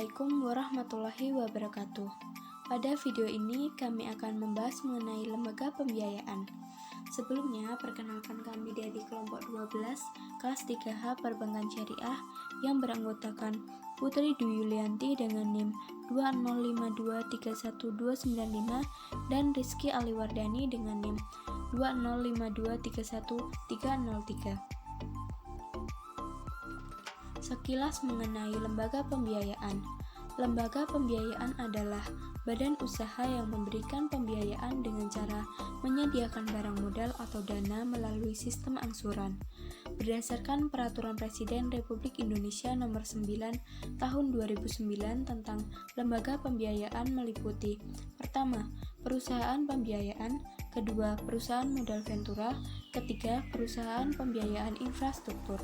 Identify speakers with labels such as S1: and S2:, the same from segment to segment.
S1: Assalamualaikum warahmatullahi wabarakatuh. Pada video ini kami akan membahas mengenai lembaga pembiayaan. Sebelumnya, perkenalkan kami dari kelompok 12 kelas 3H Perbankan Syariah yang beranggotakan Putri Dwi Yulianti dengan NIM 205231295 dan Rizky Aliwardani dengan NIM 205231303. Sekilas mengenai lembaga pembiayaan. Lembaga pembiayaan adalah badan usaha yang memberikan pembiayaan dengan cara menyediakan barang modal atau dana melalui sistem angsuran. Berdasarkan Peraturan Presiden Republik Indonesia Nomor 9 Tahun 2009 tentang lembaga pembiayaan meliputi: pertama, perusahaan pembiayaan; kedua, perusahaan modal ventura; ketiga, perusahaan pembiayaan infrastruktur.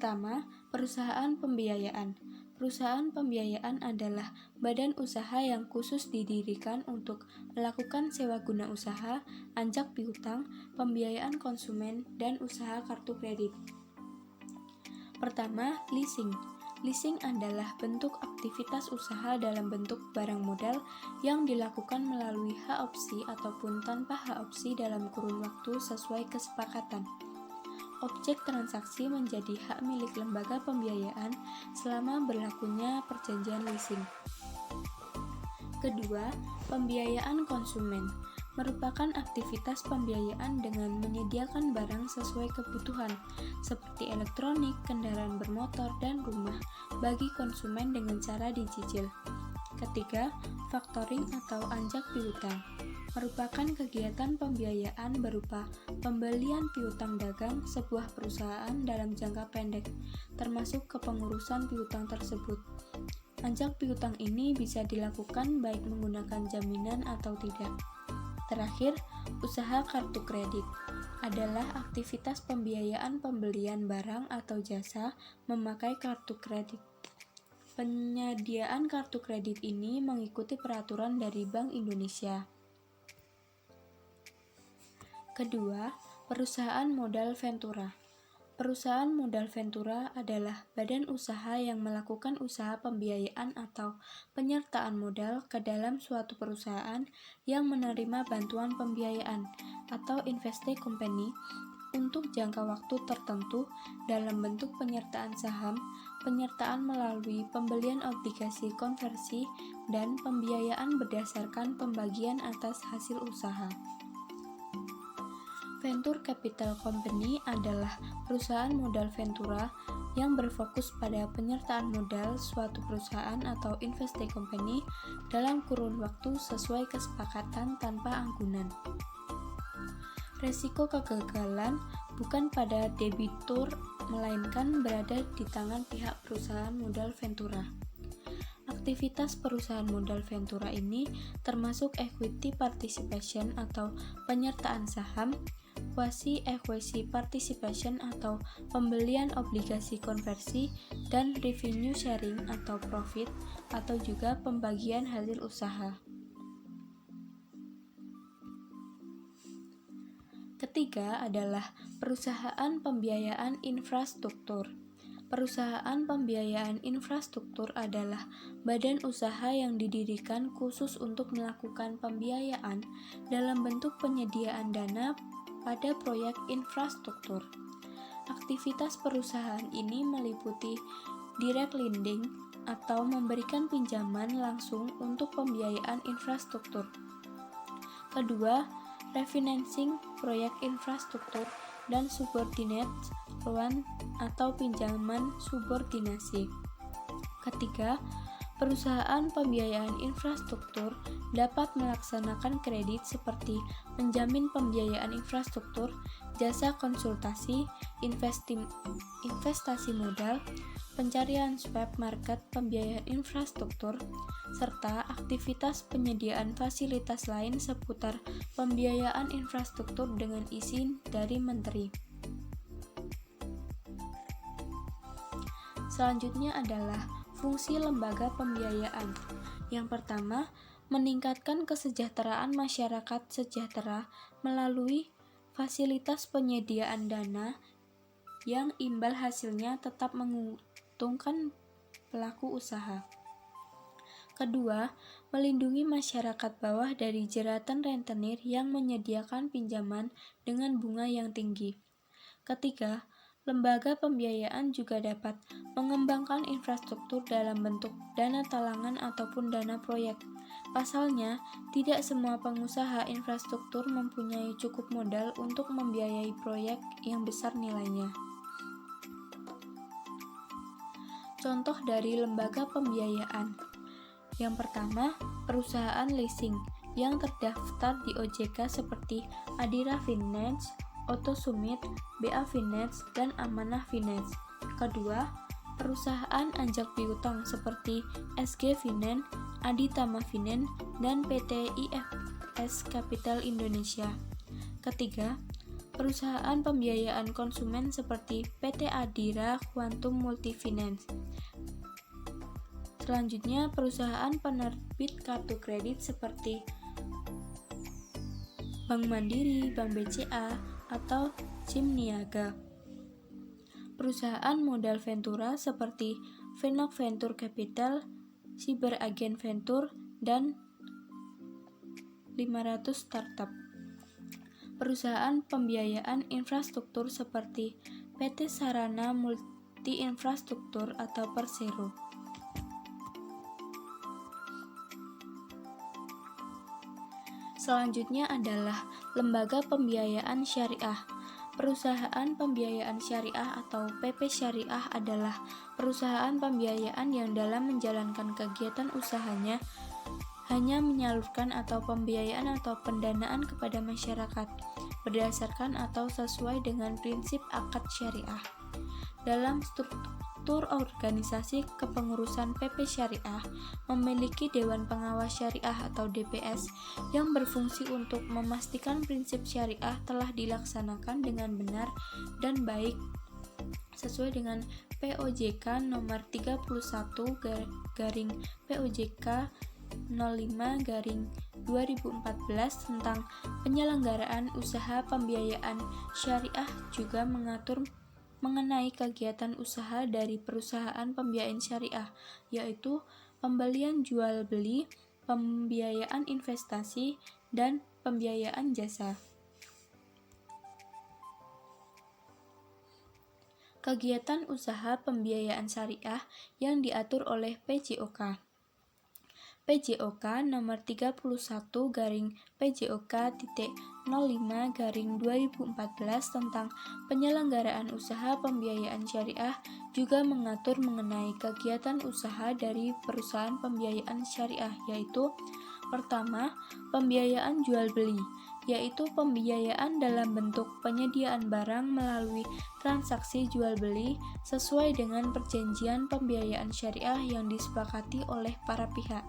S1: Pertama, perusahaan pembiayaan. Perusahaan pembiayaan adalah badan usaha yang khusus didirikan untuk melakukan sewa guna usaha, anjak piutang, pembiayaan konsumen, dan usaha kartu kredit. Pertama, leasing. Leasing adalah bentuk aktivitas usaha dalam bentuk barang modal yang dilakukan melalui hak opsi ataupun tanpa hak opsi dalam kurun waktu sesuai kesepakatan. Objek transaksi menjadi hak milik lembaga pembiayaan selama berlakunya perjanjian leasing. Kedua, pembiayaan konsumen merupakan aktivitas pembiayaan dengan menyediakan barang sesuai kebutuhan seperti elektronik, kendaraan bermotor, dan rumah bagi konsumen dengan cara dicicil. Ketiga, factoring atau anjak piutang merupakan kegiatan pembiayaan berupa pembelian piutang dagang sebuah perusahaan dalam jangka pendek, termasuk kepengurusan piutang tersebut. Anjak piutang ini bisa dilakukan baik menggunakan jaminan atau tidak. Terakhir, usaha kartu kredit adalah aktivitas pembiayaan pembelian barang atau jasa memakai kartu kredit. Penyediaan kartu kredit ini mengikuti peraturan dari Bank Indonesia. Kedua, perusahaan modal ventura. Perusahaan modal ventura adalah badan usaha yang melakukan usaha pembiayaan atau penyertaan modal ke dalam suatu perusahaan yang menerima bantuan pembiayaan atau investee company untuk jangka waktu tertentu dalam bentuk penyertaan saham, penyertaan melalui pembelian obligasi konversi, dan pembiayaan berdasarkan pembagian atas hasil usaha. Venture Capital Company adalah perusahaan modal ventura yang berfokus pada penyertaan modal suatu perusahaan atau investee company dalam kurun waktu sesuai kesepakatan tanpa anggunan. Resiko kegagalan bukan pada debitur, melainkan berada di tangan pihak perusahaan modal ventura. Aktivitas perusahaan modal ventura ini termasuk equity participation atau penyertaan saham, quasi-equity participation atau pembelian obligasi konversi, dan revenue sharing atau profit atau juga pembagian hasil usaha. Ketiga adalah perusahaan pembiayaan infrastruktur. Perusahaan pembiayaan infrastruktur adalah badan usaha yang didirikan khusus untuk melakukan pembiayaan dalam bentuk penyediaan dana pada proyek infrastruktur. Aktivitas perusahaan ini meliputi direct lending atau memberikan pinjaman langsung untuk pembiayaan infrastruktur. Kedua, refinancing proyek infrastruktur dan subordinate loan atau pinjaman subordinasi. Ketiga, perusahaan pembiayaan infrastruktur dapat melaksanakan kredit seperti menjamin pembiayaan infrastruktur, jasa konsultasi, investasi modal, pencarian swap market pembiayaan infrastruktur, serta aktivitas penyediaan fasilitas lain seputar pembiayaan infrastruktur dengan izin dari Menteri. Selanjutnya adalah fungsi lembaga pembiayaan. Yang pertama, meningkatkan kesejahteraan masyarakat sejahtera melalui fasilitas penyediaan dana yang imbal hasilnya tetap menguntungkan pelaku usaha. Kedua, melindungi masyarakat bawah dari jeratan rentenir yang menyediakan pinjaman dengan bunga yang tinggi. Ketiga, lembaga pembiayaan juga dapat mengembangkan infrastruktur dalam bentuk dana talangan ataupun dana proyek. Pasalnya, tidak semua pengusaha infrastruktur mempunyai cukup modal untuk membiayai proyek yang besar nilainya. Contoh dari lembaga pembiayaan. Yang pertama, perusahaan leasing yang terdaftar di OJK seperti Adira Finance, Auto Summit, BA Finance, dan Amanah Finance. Kedua, perusahaan anjak piutang seperti SG Finance, Aditama Finance, dan PT IFS Capital Indonesia. Ketiga, perusahaan pembiayaan konsumen seperti PT Adira Quantum Multifinance. Selanjutnya, perusahaan penerbit kartu kredit seperti Bank Mandiri, Bank BCA, atau SIM Niaga. Perusahaan modal ventura seperti Venok Venture Capital, Cyber Agent Venture, dan 500 Startup. Perusahaan pembiayaan infrastruktur seperti PT Sarana Multi Infrastruktur atau Persero. Selanjutnya adalah lembaga pembiayaan syariah. Perusahaan pembiayaan syariah atau PP Syariah adalah perusahaan pembiayaan yang dalam menjalankan kegiatan usahanya hanya menyalurkan atau pembiayaan atau pendanaan kepada masyarakat berdasarkan atau sesuai dengan prinsip akad syariah. Dalam struktur organisasi kepengurusan PP Syariah memiliki Dewan Pengawas Syariah atau DPS yang berfungsi untuk memastikan prinsip syariah telah dilaksanakan dengan benar dan baik sesuai dengan POJK nomor 31/POJK 05/2014 tentang penyelenggaraan usaha pembiayaan syariah juga mengatur mengenai kegiatan usaha dari perusahaan pembiayaan syariah, yaitu pembelian jual beli, pembiayaan investasi, dan pembiayaan jasa. Kegiatan usaha pembiayaan syariah yang diatur oleh PJOK. PJOK nomor 31/PJOK.05/2014 tentang penyelenggaraan usaha pembiayaan syariah juga mengatur mengenai kegiatan usaha dari perusahaan pembiayaan syariah, yaitu pertama, pembiayaan jual beli, yaitu pembiayaan dalam bentuk penyediaan barang melalui transaksi jual beli sesuai dengan perjanjian pembiayaan syariah yang disepakati oleh para pihak.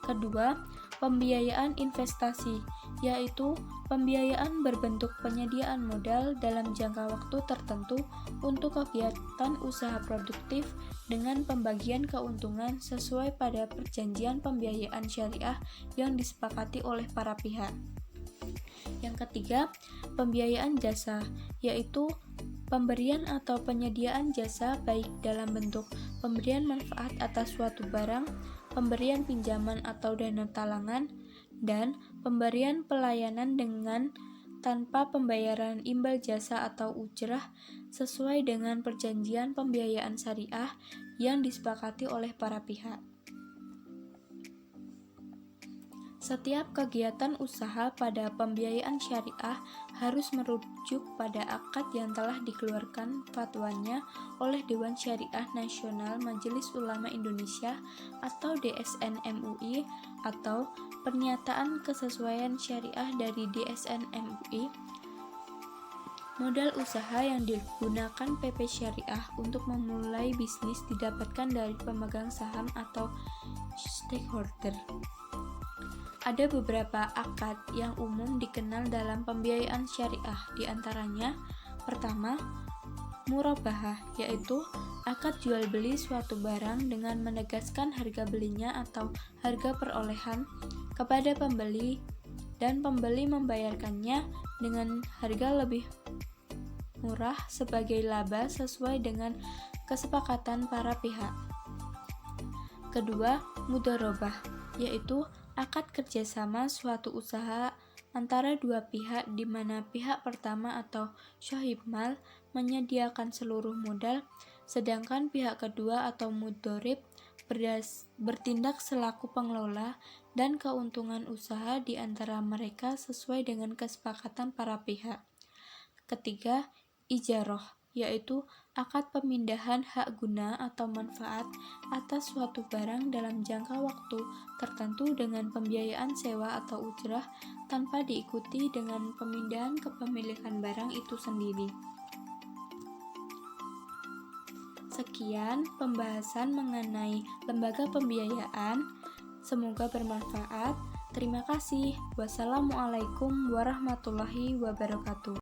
S1: Kedua, pembiayaan investasi, yaitu pembiayaan berbentuk penyediaan modal dalam jangka waktu tertentu untuk kegiatan usaha produktif dengan pembagian keuntungan sesuai pada perjanjian pembiayaan syariah yang disepakati oleh para pihak. Yang ketiga, pembiayaan jasa, yaitu pemberian atau penyediaan jasa baik dalam bentuk pemberian manfaat atas suatu barang, pemberian pinjaman atau dana talangan, dan pemberian pelayanan dengan tanpa pembayaran imbal jasa atau ujrah sesuai dengan perjanjian pembiayaan syariah yang disepakati oleh para pihak. Setiap kegiatan usaha pada pembiayaan syariah harus merujuk pada akad yang telah dikeluarkan fatwanya oleh Dewan Syariah Nasional Majelis Ulama Indonesia atau DSN MUI atau pernyataan kesesuaian syariah dari DSN MUI. Modal usaha yang digunakan PP Syariah untuk memulai bisnis didapatkan dari pemegang saham atau stakeholder. Ada beberapa akad yang umum dikenal dalam pembiayaan syariah, di antaranya pertama, murabahah, yaitu akad jual beli suatu barang dengan menegaskan harga belinya atau harga perolehan kepada pembeli dan pembeli membayarkannya dengan harga lebih murah sebagai laba sesuai dengan kesepakatan para pihak. Kedua, mudharabah, yaitu akad kerjasama suatu usaha antara dua pihak di mana pihak pertama atau syahib mal menyediakan seluruh modal, sedangkan pihak kedua atau mudharib bertindak selaku pengelola dan keuntungan usaha di antara mereka sesuai dengan kesepakatan para pihak. Ketiga, ijarah, yaitu akad pemindahan hak guna atau manfaat atas suatu barang dalam jangka waktu tertentu dengan pembiayaan sewa atau ujrah tanpa diikuti dengan pemindahan kepemilikan barang itu sendiri. Sekian pembahasan mengenai lembaga pembiayaan. Semoga bermanfaat. Terima kasih. Wassalamualaikum warahmatullahi wabarakatuh.